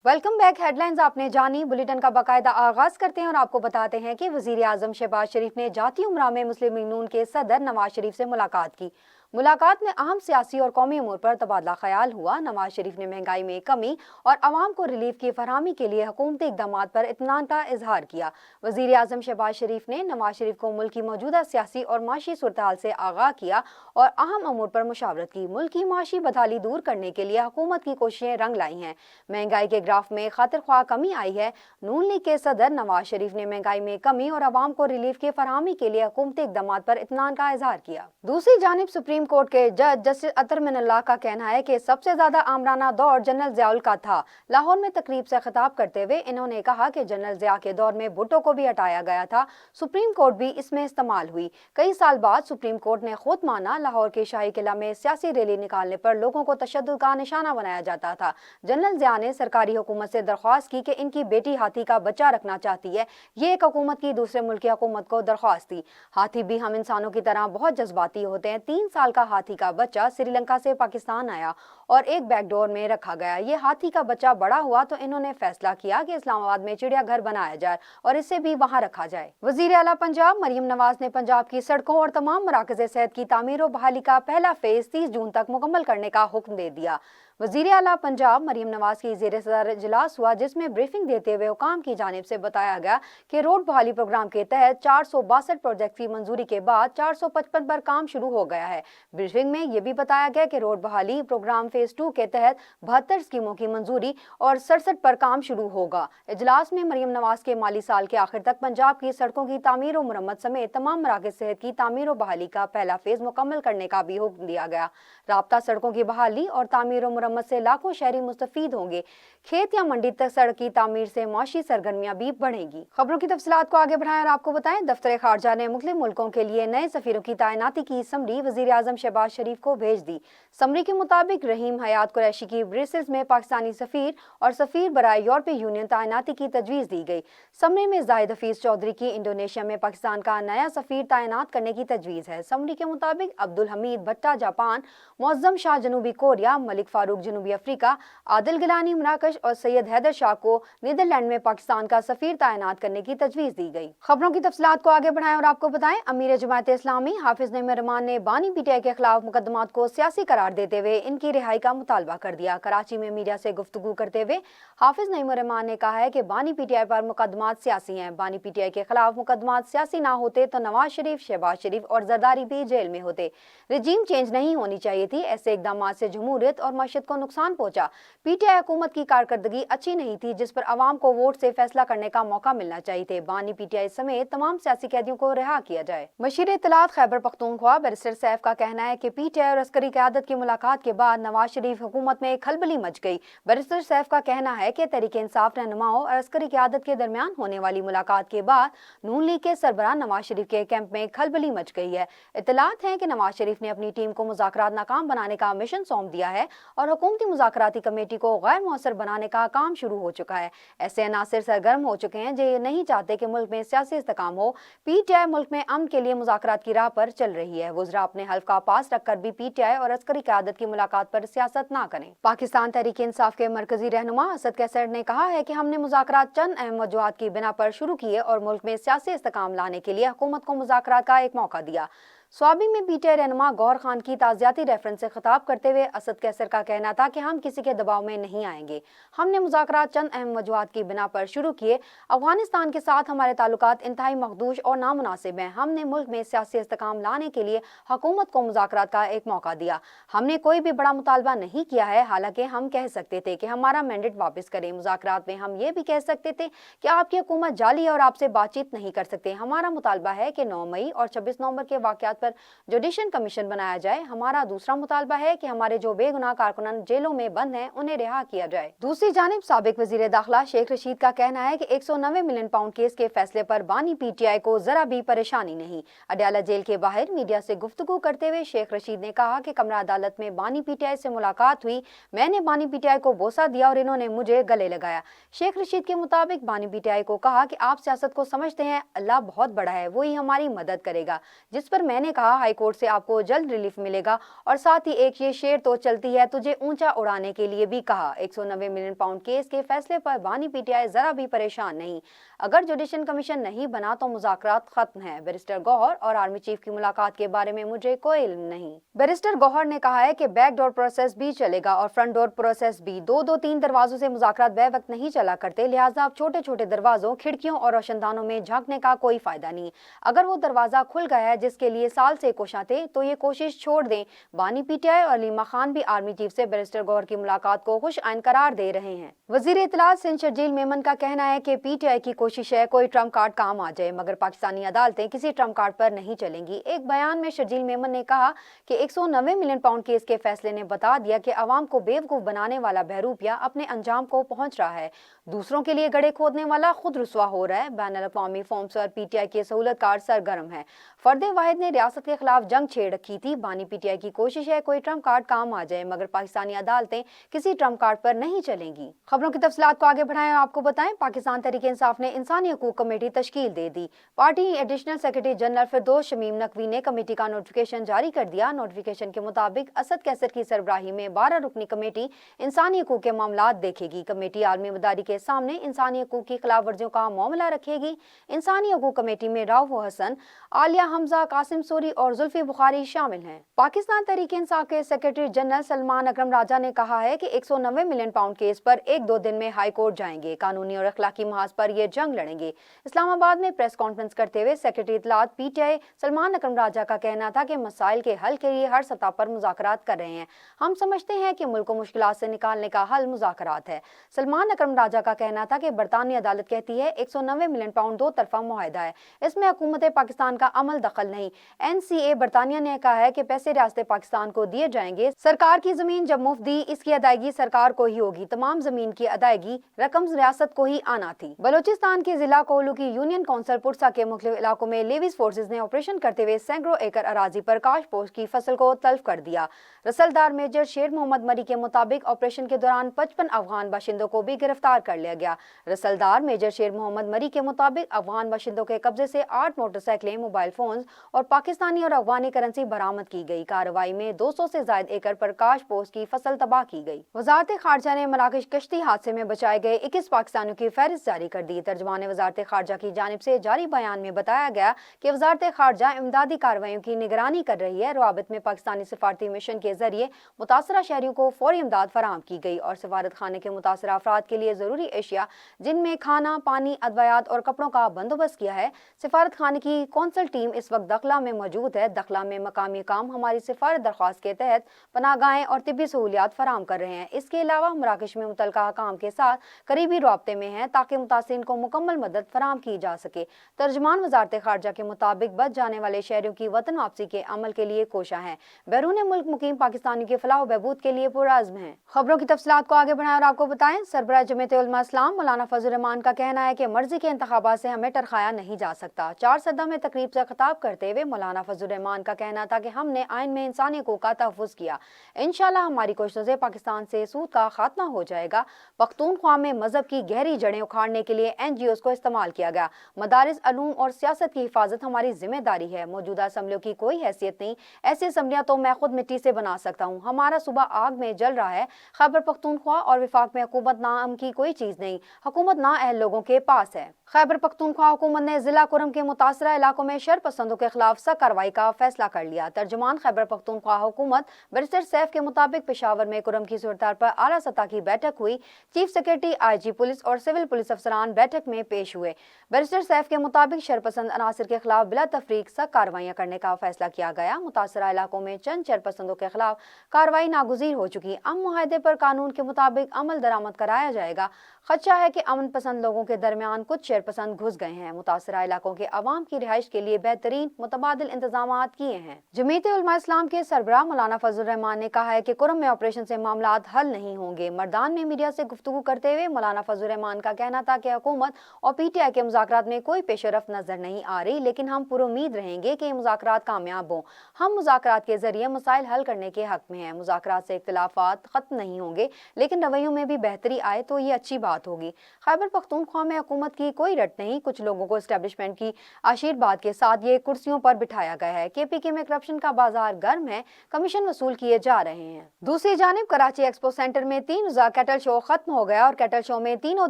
Welcome back. Headlines आपने जानी। Bulletin का बाकायदा आगाज करते हैं और आपको बताते हैं कि वजीर आजम शहबाज शरीफ ने जाती उमरा में मुस्लिम लीग नून के सदर नवाज शरीफ से मुलाकात की। मुलाकात में अहम सियासी और कौमी अमूर पर तबादला ख्याल हुआ। नवाज शरीफ ने महंगाई में कमी और आवाम को रिलीफ की फरहमी के लिए हुकूमती इकदाम पर इत्मीनान का इजहार किया। वजीर आजम शहबाज शरीफ ने नवाज शरीफ को मुल्क की मौजूदा सियासी और माशी सूरत हाल से आगाह किया और अहम अमूर पर मुशावरत की। मुल्क की माशी बदहाली दूर करने के लिए हुकूमत की कोशिशें रंग लाई हैं। महंगाई के ग्राफ में खातिर ख्वाह कमी आई है। नून लीग के सदर नवाज शरीफ ने महंगाई में कमी और आवाम को रिलीफ की फरहमी के लिए हुकूमती इकदाम पर इत्मीनान का इजहार किया। दूसरी जानिब सुप्रीम कोर्ट के जज जस्टिस अतर मिनल्लाह का कहना है कि सबसे ज्यादा आमराना दौर जनरल ज़ियाउल का था। लाहौर में तकरीब से खिताब करते हुए इन्होंने कहा कि जनरल ज़िया के दौर में भुट्टो को भी हटाया गया था। सुप्रीम कोर्ट भी इसमें इस्तेमाल हुई। कई साल बाद सुप्रीम कोर्ट ने खुद माना लाहौर के शाही किला में सियासी रैली निकालने पर लोगों को तशद्दुद का निशाना बनाया जाता था। जनरल ज़िया ने सरकारी हुकूमत से दरख्वास्त की कि इनकी बेटी हाथी का बच्चा रखना चाहती है। ये एक हुकूमत की दूसरे मुल्क की हुकूमत को दरख्वास्त थी। हाथी भी हम इंसानों की तरह बहुत जज्बाती होते हैं। 3 साल का हाथी का बच्चा श्रीलंका से पाकिस्तान आया और एक बैकडोर में रखा गया। ये हाथी का बच्चा बड़ा हुआ तो इन्होंने फैसला किया कि इस्लामाबाद में चिड़ियाघर बनाया जाए और इसे भी वहां रखा जाए। वजीर आला पंजाब मरियम नवाज ने पंजाब की सड़कों और तमाम मराकज़ सेहत की तामीर और बहाली का पहला फेज 30 जून तक मुकम्मल करने का हुक्म दे दिया। वजीर आला पंजाब मरियम नवाज की ज़ेर सदर इजलास हुआ, जिसमें ब्रीफिंग देते हुए हुकाम की जानिब से बताया गया कि रोड बहाली प्रोग्राम के तहत 462 प्रोजेक्ट की मंजूरी के बाद 455 पर काम शुरू हो गया है। ब्रीफिंग में यह भी बताया गया कि रोड बहाली प्रोग्राम फेज 2 के तहत 72 स्कीमों की मंजूरी और 67 पर काम शुरू होगा। इजलास में मरियम नवाज के माली साल के आखिर तक पंजाब की सड़कों की तामीर और मुरम्मत समेत तमाम मराकज़ सेहत की तामीर और बहाली का पहला फेज मुकम्मल करने का भी हुक्म दिया गया। राब्ता सड़कों की बहाली और तामीर और मुरम्मत से लाखों शहरी मुस्तफीद होंगे। खेत या मंडी तक सड़क की तामीर से माशी सरगर्मियां भी बढ़ेंगी। खबरों की तफसीलात को आगे बढ़ाएं और आपको बताएं, दफ्तर खारजा ने मुख्तलिफ मुल्कों के लिए नए सफीरों की तैनाती की समरी वजीर आजम शहबाज शरीफ को भेज दी। समरी के मुताबिक रहीम हयात कुरैशी की ब्रसेल्स में पाकिस्तानी सफीर और सफीर बराए यूरोपीय यूनियन तैनाती की तजवीज़ दी गई। समरी में जाहिद हफीज चौधरी की इंडोनेशिया में पाकिस्तान का नया सफीर तैनात करने की तजवीज़ है। समरी के मुताबिक अब्दुल हमीद भट्टा जापान, मुअज्जम शाह जनूबी कोरिया, मलिक फारूक जनूबी अफ्रीका, आदिल गिलानी मराकश और सैयद हैदर शाह को नीदरलैंड में पाकिस्तान का सफीर तैनात करने की तजवीज़ दी गई। खबरों की तफसीलात को आगे बढ़ाएं और आपको बताएं, अमीर जमात इस्लामी हाफिज नईम रहमान ने बानी पीटीआई के खिलाफ मुकदमात को सियासी करार देते हुए इनकी रिहाई का मुतालबा कर दिया। कराची में मीडिया से गुफ्तगू करते हुए हाफिज नईम रहमान ने कहा है कि बानी पीटीआई पर मुकदमात सियासी हैं। बानी पीटीआई के खिलाफ मुकदमात सियासी ना होते तो नवाज शरीफ, शहबाज शरीफ और जरदारी भी जेल में होते। रजीम चेंज नहीं होनी चाहिए थी। ऐसे इकदाम से जमहूरियत और मईशत को नुकसान पहुंचा। पीटीआई हुकूमत की कारकर्दगी अच्छी नहीं थी, जिस पर अवाम को वोट से फैसला करने का मौका मिलना चाहिए थे। बानी पीटीआई समेत तमाम सियासी कैदियों को रिहा किया जाए। मशीर इत्तलात खैबर पख्तूनख्वा बैरिस्टर सैफ का कहना है कि पीटीआई और अस्करी क़यादत की मुलाकात के बाद नवाज शरीफ हुकूमत में खलबली मच गई। बैरिस्टर सैफ का कहना है कि तहरीक इंसाफ रहनुमाओं और अस्करी क़यादत के दरमियान होने वाली मुलाकात के बाद नून लीग के सरबराह नवाज शरीफ के कैंप में खलबली मच गई है। इत्तलात है कि नवाज शरीफ ने अपनी टीम को मुज़ाकरात नाकाम बनाने का मिशन सौंप दिया है और हुकूमती मुज़ाकराती कमेटी को गैर मौसर बनाने का काम शुरू हो चुका है। ऐसे अनासिर सरगर्म हो चुके हैं जो ये नहीं चाहते कि मुल्क में सियासी इस्तेकाम हो। पीटीआई मुल्क में अमन के लिए मुज़ाकरात की राह पर चल रही है। वज़रा अपने हल्फ का पास रखकर भी पीटीआई और अस्करी क़यादत की मुलाकात पर सियासत ना करें। पाकिस्तान तहरीक इंसाफ के मरकजी रहनुमा असद कैसर ने कहा है कि हमने मुज़ाकरात चंद अहम वजूहात की बिना पर शुरू किए और मुल्क में सियासी इस्तेकाम लाने के लिए हुकूमत को मुज़ाकरात का एक मौका दिया। स्वाबी में पीटीआई रहनुमा गौर खान की ताज़ियाती रेफरेंस से खिताब करते हुए असद कैसर का कहना था कि हम किसी के दबाव में नहीं आएंगे। हमने मुज़ाकरात चंद अहम वजूहात की बिना पर शुरू किए। अफगानिस्तान के साथ हमारे ताल्लुकात इंतहाई मखदूश और नामुनासिब हैं। हमने मुल्क में सियासी इस्तेकाम लाने के लिए हुकूमत को मुज़ाकरात का एक मौका दिया। हमने कोई भी बड़ा मुतालबा नहीं किया है। हालांकि हम कह सकते थे कि हमारा मैंडेट वापस करें। मुज़ाकरात में हम ये भी कह सकते थे कि आपकी हुकूमत जाली है और आपसे बातचीत नहीं कर सकते। हमारा मुतालबा है कि 9 मई और 26 नवंबर के वाक़यात पर जुडिशल कमीशन बनाया जाए। हमारा दूसरा मुतालबा है कि हमारे जो बेगुनाह कारकुनान जेलों में बंद हैं उन्हें रिहा किया जाए। दूसरी जानिब साबिक वजीर दाखिला शेख रशीद का कहना है कि 190 मिलियन पाउंड केस के फैसले पर बानी पीटीआई को जरा भी परेशानी नहीं। अडयाला जेल के बाहर मीडिया से गुफ्तगू करते हुए शेख रशीद ने कहा कि कमरा अदालत में बानी पीटीआई से मुलाकात हुई। मैंने बानी पीटीआई को बोसा दिया और इन्होंने मुझे गले लगाया। शेख रशीद के मुताबिक बानी पीटीआई को कहा कि आप सियासत को समझते हैं, अल्लाह बहुत बड़ा है, वही हमारी मदद करेगा। जिस पर मैंने ने कहा, हाई कोर्ट से आपको जल्द रिलीफ मिलेगा और साथ ही एक ये शेर तो चलती है तुझे ऊंचा उड़ाने के लिए भी कहा। 190 मिलियन पाउंड केस के फैसले पर बानी पीटीआई जरा भी परेशान नहीं। अगर जुडिशल कमीशन नहीं बना तो मुज़ाकरात खत्म है। बैरिस्टर गौहर और आर्मी चीफ की मुलाकात के बारे में मुझे कोई इल्म नहीं। बैरिस्टर गौहर ने कहा है कि बैक डोर प्रोसेस भी चलेगा और फ्रंट डोर प्रोसेस भी। दो तीन दरवाजों से मुज़ाकरात बे वक्त नहीं चला करते, लिहाजा अब छोटे छोटे दरवाजों, खिड़कियों और रोशनदानों में झांकने का कोई फायदा नहीं। अगर वो दरवाजा खुल गया है जिसके लिए साल से कोशिश थे तो ये कोशिश छोड़ दें। बानी पीटीआई और अलीमा खान भी आर्मी चीफ से बैरिस्टर गौहर की मुलाकात को खुश आइन करार दे रहे हैं। वजीर इत्तलात सिंध शर्जील मेमन का कहना है कि पीटीआई की कोशिश है कोई ट्रम्प कार्ड काम आ जाए, मगर पाकिस्तानी अदालतें किसी ट्रम्प कार्ड पर नहीं चलेंगी। एक बयान में शर्जील मेमन ने कहा कि 190 मिलियन पाउंड केस के फैसले ने बता दिया कि अवाम को बेवकूफ बनाने वाला बहरूपिया अपने अंजाम को पहुंच रहा है, दूसरों के लिए गड्ढे खोदने वाला खुद रुसवा हो रहा है। बैनुल अक़वामी फॉर्म्स पर पीटीआई के सहूलतकार सरगर्म है। फर्द वाहिद ने रियासत के खिलाफ जंग छेड़ रखी थी। बानी पीटीआई की कोशिश है कोई ट्रम्प कार्ड काम आ जाए, मगर पाकिस्तानी अदालतें किसी ट्रम्प कार्ड पर नहीं चलेंगी। खबरों की तफसीलात को आगे बढ़ाएं और आपको बताएं, पाकिस्तान तहरीक इंसाफ ने इंसानी हकूक कमेटी तश्कील दे दी। पार्टी एडिशनल सेक्रेटरी जनरल फिरदौस शमीम नकवी ने कमेटी का नोटिफिकेशन जारी कर दिया। नोटिफिकेशन के मुताबिक असद कैसर की सरबराही में 12 रुकनी कमेटी इंसानी हकूक के मामलात देखेगी। कमेटी आलमी मदारी के सामने इंसानी हकूक की खिलाफ वर्जियों का मामला रखेगी। इंसानी हकूक कमेटी में राउफ हसन, आलिया हमजा, कासिम सोरी और जुल्फी बुखारी शामिल हैं। पाकिस्तान तहरीक इंसाफ के सेक्रेटरी जनरल सलमान अकरम राजा ने कहा है कि 190 मिलियन पाउंड केस पर 1-2 दिन में हाई कोर्ट जाएंगे, कानूनी और अखलाकी महाज पर ये जंग लड़ेंगे। इस्लामाबाद में प्रेस कॉन्फ्रेंस करते हुए सेक्रेटरी इत्तलात पीटीआई सलमान अकरम राजा का कहना था कि मसाइल के हल के लिए हर सतह पर मुज़ाकरात कर रहे हैं। हम समझते हैं कि मुल्क को मुश्किलात से निकालने का हल मुज़ाकरात है। सलमान अकरम राजा का कहना था कि बरतानी अदालत कहती है 190 मिलियन पाउंड 2 तरफा मुआहदा है, इसमें हुकूमत पाकिस्तान का अमल दखल नहीं। एनसीए बरतानिया ने कहा है कि पैसे रियासत पाकिस्तान को दिए जाएंगे। सरकार की जमीन जब मुफ्त दी, इसकी अदायगी सरकार को ही होगी। तमाम जमीन की अदायगी रकम रियासत को ही आना थी। बलोचिस्तान के जिला कोहलू की यूनियन काउंसिल पुरसा के मुख्तलिफ इलाकों में लेविस फोर्सेज ने ऑपरेशन करते हुए सैकड़ों एकड़ अराजी पर काश पोस्ट की फसल को तल्फ कर दिया। रसलदार मेजर शेर मोहम्मद मरी के मुताबिक ऑपरेशन के दौरान 55 अफगान बाशिंदों को भी गिरफ्तार कर लिया गया। रसलदार मेजर शेर मोहम्मद मरी के मुताबिक अफगान बाशिंदों के कब्जे से 8 मोटरसाइकिलें, मोबाइल फोन और पाकिस्तानी और अफगानी करेंसी बरामद की गई। कार्रवाई में 200 से ज्यादा एकड़ पर काश पोस्ट की फसल तबाह की गई। वजारत खारजा ने मराकश कश्ती हादसे में बचाए गए 21 पाकिस्तानियों की फहरिस्त जारी कर दी। तर्जुमान वजारत खारजा की जानिब से जारी बयान में बताया गया कि वजारत खारजा इमदादी कार्रवाइयों की निगरानी कर रही है। रवाबित में पाकिस्तानी सिफारती मिशन के जरिए मुतासरा शहरियों को फौरी इमदाद फराहम की गई और सफारत खाने के मुतासरा अफराद के लिए जरूरी एशिया जिनमें खाना, पानी, अदवायात और कपड़ों का बंदोबस्त किया है। सिफारत खाने की कौंसल टीम इस वक्त दखला में मौजूद है। दखला में मकामी काम हमारी सिफारत दरख्वास्त के तहत पनाहगाहें और तिब्बी सहूलियात फराहम कर रहे हैं। इसके अलावा मराकश में मुतलका हकाम के साथ करीबी रब्ते में हैं ताकि मुतासिरीन को मुकम्मल मदद फराहम की जा सके। तर्जुमान वजारत खारजा के मुताबिक बच जाने वाले शहरियों की वतन वापसी के अमल के लिए कोशा है। बैरून मुल्क मुकीम पाकिस्तानियों के फलाह बहबूद के लिए पुरअज़्म है। खबरों की तफसीलात को आगे बढ़ाएं और आपको बताएं, सरबराह जमीयत उलमा इस्लाम मौलाना फजल रहमान का कहना है कि मर्जी के इंतखाबात से हमें टरखाया नहीं जा सकता। 4 सदा में तकरीब से खिताब करते हुए मौलाना फजल रहमान का कहना था कि हमने आइन में इंसानी हकूक का तहफ़्फ़ुज़ किया। इंशाअल्लाह हमारी कोशिशों से पाकिस्तान से सूद का खात्मा हो जाएगा। पख्तूनख्वा में मजहब की गहरी जड़ें उखाड़ने के लिए NGOs को इस्तेमाल किया गया। मदारिस, अलूम और सियासत की हिफाजत हमारी जिम्मेदारी है। मौजूदा असम्बलियों की कोई हैसियत नहीं। ऐसी असम्बलियाँ तो मैं खुद मिट्टी से बना सकता हूँ। हमारा सुबह आग में जल रहा है। खैबर पख्तूनख्वा और विफाक में हुकूमत नाम की कोई चीज़ नहीं। हुकूमत ना अहल लोगों के पास है। खैबर पख्तूनख्वा हुकूमत ने जिला कुरम के मुतासरा इलाकों में शर पसंदों के खिलाफ सख्त कार्रवाई का फैसला कर लिया। तर्जुमान खैबर पख्तूनख्वा हुकूमत बैरिस्टर सैफ के मुताबिक पेशावर में कुरम की सूरत पर आला सतह की बैठक हुई। चीफ सेक्रेटरी, IG पुलिस और सिविल पुलिस अफसरान बैठक में पेश हुए। बैरिस्टर सैफ के मुताबिक शरपसंद अनासर के खिलाफ बिला तफरीक सख्त कार्रवाइयां करने का फैसला किया गया। मुतासरा इलाकों में चंद शरपसंदों के खिलाफ कार्रवाई नागुज़ीर हो चुकी। मुआहदे पर कानून के मुताबिक अमल दरामद कराया जाएगा। खदशा है कि अमन पसंद लोगों के दरमियान कुछ शरपसंद घुस गए हैं। मुतासरा इलाकों के अवाम की रिहाइश के लिए बेहतरीन मुतबादिल इंतजाम किए हैं। जमीयत उलमा इस्लाम के सरबराह मौलाना फजल रहमान ने कहा है कि कुरम में ऑपरेशन से मामलात हल नहीं होंगे। मर्दान में मीडिया से गुफ्तगू करते हुए मौलाना फजल रहमान का कहना था कि हुकूमत और PTI के मुज़ाकरात में कोई पेशरफ्त नजर नहीं आ रही, लेकिन हम पुरुमीद रहेंगे कि मुज़ाकरात कामयाब हों। हम मुज़ाकरात के जरिए मसाइल हल करने के हक में हैं। मुज़ाकरात से इख्तिलाफात खत्म नहीं होंगे, लेकिन रवैयों में भी बेहतरी आए तो ये अच्छी बात होगी। खैबर पख्तूनख्वा में हुकूमत की कोई रट नहीं। कुछ लोगों को एस्टेब्लिशमेंट की आशीर्वाद के साथ ये कुर्सियों पर बिठाया बढ़ाया गया है। KPK में करप्शन का बाजार गर्म है, कमीशन वसूल किए जा रहे हैं। दूसरी जानिब कराची एक्सपो सेंटर में 3 रोजा कैटल शो खत्म हो गया और कैटल शो में तीनों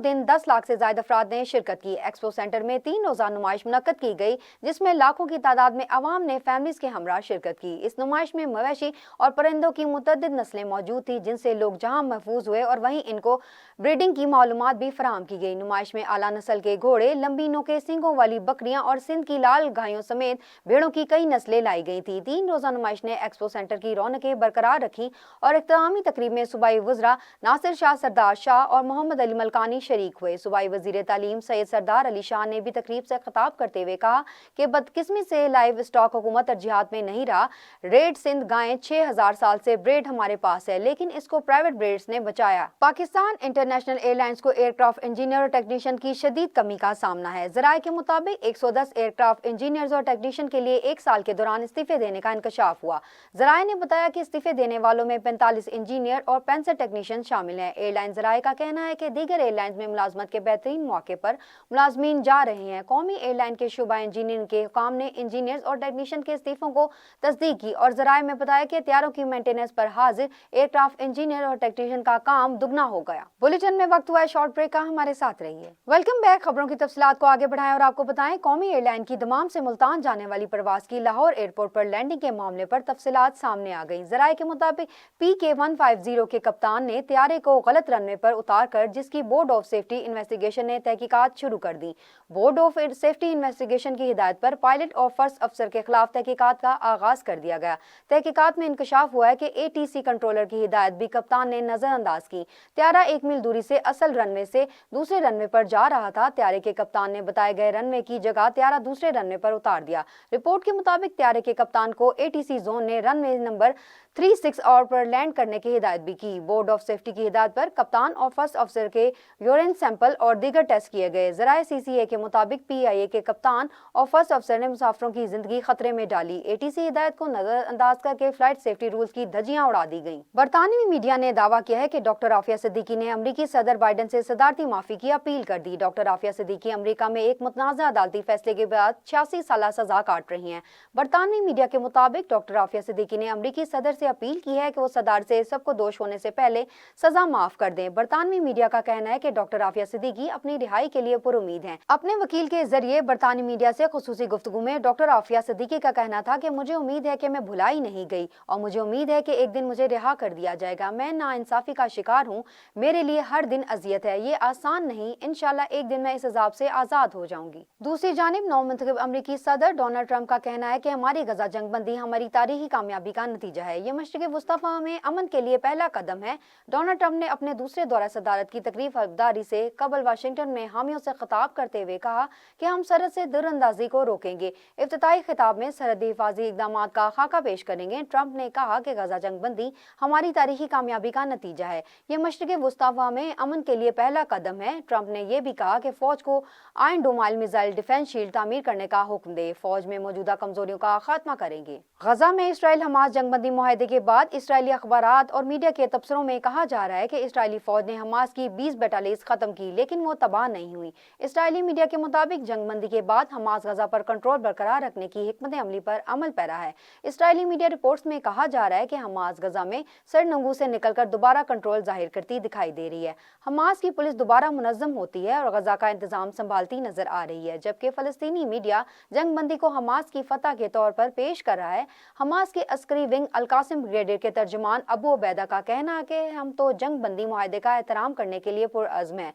दिन 10 लाख से ज्यादा अफराद ने शिरकत की। एक्सपो सेंटर में 3 रोजा नुमाइश मुनक्कद की गई, जिसमें लाखों की तादाद में अवाम ने फैमिलीज के हमरा शिरकत की। इस नुमाइश में मवेशी और परिंदों की मुतअद्दिद नस्लें मौजूद थी, जिनसे लोग जहां महफूज हुए और वहीं इनको ब्रीडिंग की मालूमात भी फराहम की गई। नुमाइश में आला नस्ल के घोड़े, लंबी नोके सींगों वाली बकरियां और सिंध की लाल गायों समेत भेड़ों की कई नस्लें लाई गई थी। 3 रोजा नुमाइश ने एक्सपो सेंटर की रौनकें बरकरार रखी और इख्तितामी तकरीब में सूबाई वज़रा नासिर शाह सरदार शाह और मोहम्मद अली मलकानी शरीक हुए। सूबाई वजीर तालीम सैयद सरदार अली शाह ने भी तकरीब से खिताब करते हुए कहा कि बदकिस्मती से लाइव स्टॉक हुकूमत तरजीहात में नहीं रहा। रेड सिंध गायें 6000 साल से ब्रेड हमारे पास है, लेकिन इसको प्राइवेट ब्रेड्स ने बचाया। पाकिस्तान इंटरनेशनल एयरलाइंस को एयरक्राफ्ट इंजीनियर और टेक्नीशियन की शदीद कमी का सामना है। ज़राए के मुताबिक 110 एयरक्राफ्ट इंजीनियर्स और टेक्नीशियन के लिए 1 साल के दौरान इस्तीफे देने का इंकशाफ हुआ। ज़राए ने बताया कि इस्तीफे देने वालों में 45 इंजीनियर और 65 टेक्नीशियन शामिल हैं। एयरलाइन ज़राए का कहना है कि दीगर एयरलाइंस में मुलाजमत के बेहतरीन मौके पर मुलाजमीन जा रहे हैं। कौमी एयरलाइन के शुबा इंजीनियरिंग के हुकाम ने इंजीनियर्स और टेक्नीशियन के इस्तीफों को तस्दीक की और ज़राए में बताया कि तैयारों की मेंटेनेंस पर हाजिर एयरक्राफ्ट इंजीनियर और टेक्नीशियन का काम दुगना हो गया। बुलेटिन में वक्त हुआ है शॉर्ट ब्रेक का, हमारे साथ रहिए। Welcome back. खबरों की तफसीलात को आगे बढ़ाएं और आपको बताएं, कौमी एयरलाइन की दमाम से मुल्तान जाने वाली परवाज की लाहौर एयरपोर्ट पर लैंडिंग के मामले पर तफसीलात सामने आ गई। ज़राए के मुताबिक PK-150 के कप्तान ने तैयारे को गलत रनवे पर उतार कर, जिसकी बोर्ड ऑफ सेफ्टी इन्वेस्टिगेशन ने तहकीकात शुरू कर दी। बोर्ड ऑफ सेफ्टी इन्वेस्टिगेशन की हिदायत पर पायलट और फर्स्ट अफसर के खिलाफ तहकीकात का आगाज कर दिया गया। तहकीकात में इंकशाफ हुआ है कि ATC कंट्रोलर की हिदायत भी कप्तान ने नजरअंदाज की। त्यारा 1 मील दूरी से असल रनवे से दूसरे रनवे पर जा रहा था। त्यारे के कप्तान ने बताए गए रनवे की जगह त्यारा दूसरे रनवे पर उतार दिया। रिपोर्ट के मुताबिक त्यारे के कप्तान को ATC जोन ने रनवे नंबर 36 और पर लैंड करने की हिदायत भी की। बोर्ड ऑफ सेफ्टी की हिदायत पर कप्तान और फर्स्ट अफसर के यूरिन सैंपल और दीगर टेस्ट किए गए। ज़राए CCA के मुताबिक PIA के कप्तान और फर्स्ट अफसर ने मुसाफिरों की जिंदगी खतरे में डाली। ATC हिदायत को नजरअंदाज करके फ्लाइट सेफ्टी रूल्स की धज्जियां उड़ा दी गई। बरतानवी मीडिया ने दावा किया है कि डॉक्टर आफिया सिद्दीकी ने अमरीकी सदर बाइडन से सदारती माफी की अपील कर दी। डॉक्टर आफिया सिद्दीकी अमरीका में एक मुतनाज़ा अदालती फैसले के बाद 86 साल सजा काट रही हैं। बरतानवी मीडिया के मुताबिक डॉक्टर आफिया सिद्दीकी ने अमरीकी सदर से अपील की है कि वो सदार से सबको दोष होने से पहले सजा माफ कर दें। बरतानवी मीडिया का कहना है कि डॉक्टर आफिया सिद्दीकी अपनी रिहाई के लिए पुरुमीद हैं। अपने वकील के जरिए बरतानवी मीडिया से खुसूसी गुफ्तगू में डॉक्टर आफिया सिद्दीकी का कहना था कि मुझे उम्मीद है कि मैं भुलाई नहीं गई और मुझे उम्मीद है कि एक दिन मुझे रिहा कर दिया जाएगा। मैं नाइंसाफी का शिकार हूँ, मेरे लिए हर दिन अजियत है, ये आसान नहीं। इंशाल्लाह एक दिन मैं इस अजाब से आजाद हो जाऊंगी। दूसरी जानिब नवमुंतखब अमरीकी सदर डोनाल्ड ट्रंप का कहना है कि हमारी गजा जंगबंदी हमारी तारीखी कामयाबी का नतीजा है। ये मशरिक़ वुस्ता में अमन के लिए पहला कदम है। डोनाल्ड ट्रंप ने अपने दूसरे दौरा सदारत की तकरीब हकदारी से कबल वाशिंगटन में हामियों से खिताब करते हुए कहा कि हम सरहद से दूरअंदाजी को रोकेंगे। इफ्तिताई खिताब में सरहदी हिफाजी इक़दाम का खाका पेश करेंगे। ट्रंप ने कहा कि गजा जंगबंदी हमारी तारीखी कामयाबी का नतीजा है। ये मशरिक़ वुस्ता में अमन के लिए पहला कदम है। ट्रंप ने यह भी कहा कि फौज को iron dome missile defence shield तामीर करने का हुक्म दे। फौज में मौजूदा कमजोरियों का खात्मा करेंगे। गजा में इसराइल हमास जंगबंदी मुआहदे के बाद इसराइली अखबारात और मीडिया के तबसरों में कहा जा रहा है कि इसराइली फौज ने हमास की 20 बैटालियंस खत्म की, लेकिन वो तबाह नहीं हुई। इसराइली मीडिया के मुताबिक जंगबंदी के बाद हमास गजा पर कंट्रोल बरकरार रखने की हिकमत अमली पर अमल पैरा है। इसराइली मीडिया रिपोर्ट्स में कहा जा रहा है कि हमास गजा में सरनंगू से निकलकर दोबारा कंट्रोल जाहिर करती दिखाई दे रही है। हमास की पुलिस दोबारा मुनज़्ज़म होती है और गजा का इंतजाम संभालती नजर आ रही है, जबकि फलस्तीनी मीडिया जंगबंदी को हमास की फतह के तौर पर पेश कर रहा है। हमास के अस्करी विंग अल-कासिम ब्रिगेडियर के तर्जुमान अबू उबैदा का कहना है कि हम तो जंगबंदी मुआहदे का एहतराम करने के लिए पुरअज़्म है।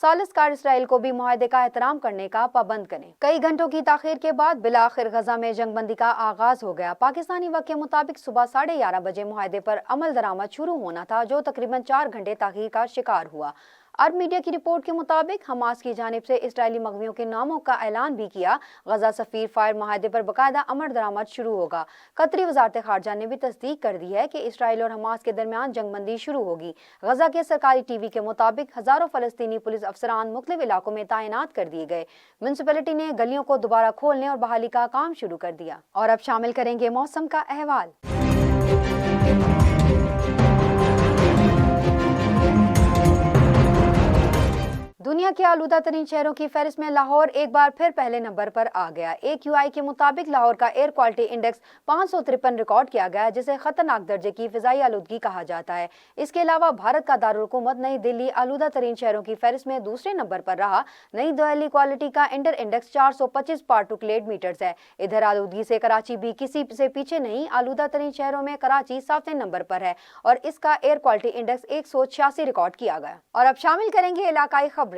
सालिसकार इसराइल को भी मुआहदे का एहतराम करने का पाबंद करें। कई घंटों की ताखीर के बाद बिलाखिर गजा में जंगबंदी का आगाज हो गया। पाकिस्तानी वक्त के मुताबिक सुबह 11:30 बजे मुआहदे पर अमल दरामद शुरू होना था, जो तकरीबन 4 घंटे ताखीर का शिकार हुआ। अरब मीडिया की रिपोर्ट के मुताबिक हमास की जानिब से इसराइली मगवियों के नामों का ऐलान भी किया। गजा सफीर फायर मुआहदे पर बाकायदा अमल दरामद शुरू होगा। कतरी वजारत खारजा ने भी तस्दीक कर दी है कि इसराइल और हमास के दरमियान जंगबंदी शुरू होगी। गजा के सरकारी TV के मुताबिक हजारों फलस्तीनी पुलिस अफसरान मुख्तलिफ इलाकों में तैनात कर दिए गए। म्यूनिसिपैलिटी ने गलियों को दोबारा खोलने और बहाली का काम शुरू कर दिया। और अब शामिल करेंगे मौसम का अहवाल। दुनिया के आलूदा तरीन शहरों की फहरिस्त में लाहौर एक बार फिर पहले नंबर पर आ गया। AQI के मुताबिक लाहौर का एयर क्वालिटी इंडेक्स 553 रिकॉर्ड किया गया, जिसे खतरनाक दर्जे की फिजाई आलूदगी कहा जाता है। इसके अलावा भारत का दारुल हुकूमत नई दिल्ली आलूदा तरीन शहरों की फहरिस्त में दूसरे नंबर पर रहा। नई दिल्ली क्वालिटी का इंटर इंडेक्स 425 पार्टिकुलेट मीटर्स है। इधर आलूदगी से कराची भी किसी से पीछे नहीं। आलूदा तरीन शहरों में कराची 7वें नंबर पर है और इसका एयर क्वालिटी इंडेक्स 186 रिकॉर्ड किया गया। और अब शामिल करेंगे इलाकाई खबरें।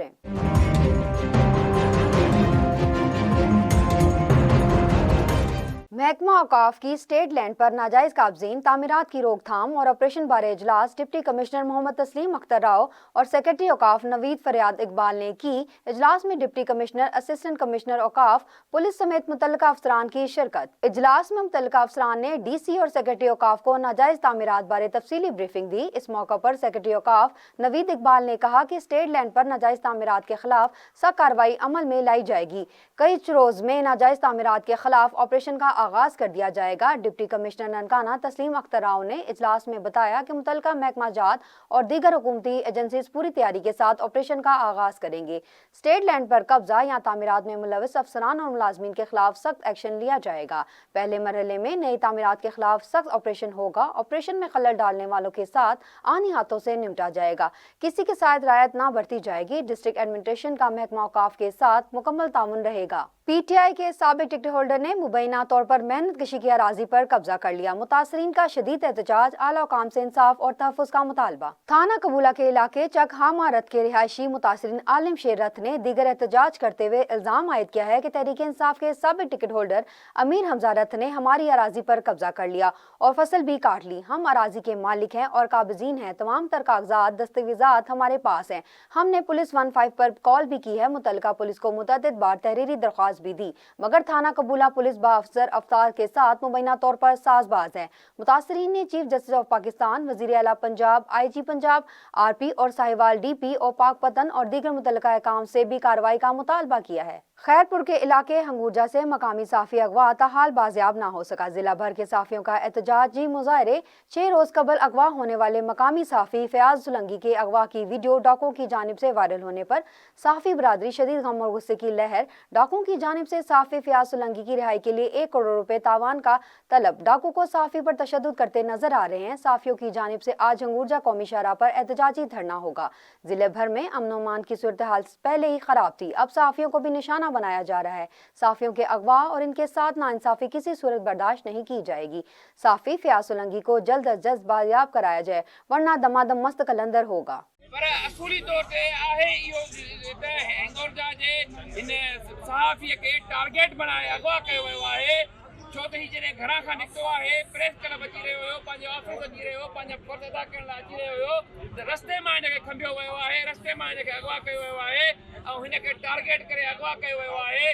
महकमा औकाफ की स्टेट लैंड पर नाजायज काब्जीन, तामीरात की रोकथाम और ऑपरेशन बारे इजलास डिप्टी कमिश्नर मोहम्मद तस्लीम अख्तर राव और सेक्रेटरी औकाफ नवीद फरियाद इकबाल ने की। इजलास में डिप्टी कमिश्नर, असिस्टेंट कमिश्नर औकाफ, पुलिस समेत मुतल्लिका अफसरान की शिरकत। इजलास में मुतल्लिका अफसरान ने DC और सेक्रेटरी औकाफ को नाजायज तामीरात बारे तफसीली ब्रीफिंग दी। इस मौका पर सेक्रेटरी औकाफ नवीद इकबाल ने कहा कि स्टेट लैंड पर नाजायज तामीरात के खिलाफ सख्त कार्रवाई अमल में लाई जाएगी। कई रोज में नाजायज तामीरात के खिलाफ ऑपरेशन का आगाज कर दिया जाएगा। डिप्टी कमिश्नर ननकाना तस्लीम अख्तर राव ने इजलास में बताया कि मुतल्लिका महकमा जात और दीगर हुकूमती एजेंसीज पूरी तैयारी के साथ ऑपरेशन का आगाज करेंगे। स्टेट लैंड पर कब्जा या तामीरात में मुलविस अफसरान और मुलाजमीन के खिलाफ सख्त एक्शन लिया जाएगा। पहले मरहले में नई तामीरात के खिलाफ सख्त ऑपरेशन होगा। ऑपरेशन में खलल डालने वालों के साथ आनी हाथों से निपटा जाएगा। किसी के साथ रियायत न बरती जाएगी। डिस्ट्रिक्ट एडमिनिस्ट्रेशन का महकमा औकाफ के साथ मुकम्मल ताउन रहेगा। PTI के साबिक टिकट होल्डर ने मुबैना तौर पर मेहनत कशी की अराजी पर कब्जा कर लिया। मुतासरीन का शदीद एहतजाज, आला हुकाम से इंसाफ और तहफ़्फ़ुज़ का मुतालबा। थाना कबूला के इलाके चक हामा रथ के रिहायशी मुतासरीन आलिम शेर रथ ने दीगर एहतजाज करते हुए इल्ज़ाम आयद किया है कि तहरीक इंसाफ के साबिक टिकट होल्डर अमीर हमजा रथ ने हमारी अराजी पर कब्जा कर लिया और फसल भी काट ली। हम अराजी के मालिक हैं और काबिज़ीन हैं। तमाम तर कागजात, दस्तावेज़ात हमारे पास हैं। हमने पुलिस 15 पर कॉल भी की है। मुतल्लिका पुलिस को मुतअद्दिद बार तहरीरी दरख्वास्त भी दी, मगर थाना कबूला पुलिस बाअफसर अफ्तार के साथ मुबैना तौर पर साजबाज है। मुतासरीन ने चीफ जस्टिस ऑफ पाकिस्तान, वज़ीर आला पंजाब, IG पंजाब, RP और साहिवाल DP और पाकपतन और दीगर मुतल्लिका अहकाम से भी कार्रवाई का मुतालबा किया है। खैरपुर के इलाके हंगूरजा से मकामी साफी अगवा ताहाल बाजियाब ना हो सका। जिला भर के साफियों का एहतजाजी मुजाहरे। 6 रोज कबल अगवा होने वाले मकामी साफी फयाज सुलंगी के अगवा की वीडियो डाकुओं की जानिब से वायरल होने पर साफी बरादरी शदीद गम और गुस्से की लहर। डाकुओं की जानिब से साफी फयाज सुलंगी की रिहाई के लिए 1 करोड़ रुपए तावान का तलब। डाकू को साफी पर तशद्दुद करते नजर आ रहे हैं। साफियों की जानिब से आज हंगूरजा कौमी शाहराह पर एहतजाजी धरना होगा। जिले भर में अमन और अमान की सूरत हाल पहले ही खराब थी, अब साफियों को भी निशाना बनाया जा रहा है। साफियों के अगवा और इनके साथ नाइंसाफी किसी सूरत बर्दाश्त नहीं की जाएगी। साफी फयाज सुलंगी को जल्द अज जल्द बाजियाब कराया जाए, वरना दमादम मस्त कलंदर होगा। पर असुली तौर ते आहे इहो त हंगोरजा जे हिन सहाफ़ीअ खे टारगेट बनाए अगवा कयो वियो आहे। छो त हीउ जॾहिं घरां खां निकितो आहे, प्रेस क्लब अची रहियो हुयो, पंहिंजो ऑफिस अची रहियो हो, पंहिंजा फर्ज़ अदा करण लाइ अची रहियो हुयो, त रस्ते मां हिनखे खंभियो वियो आहे, रस्ते मां हिनखे अगवा कयो वियो आहे ऐं हिनखे टारगेट करे अगवा कयो वियो आहे।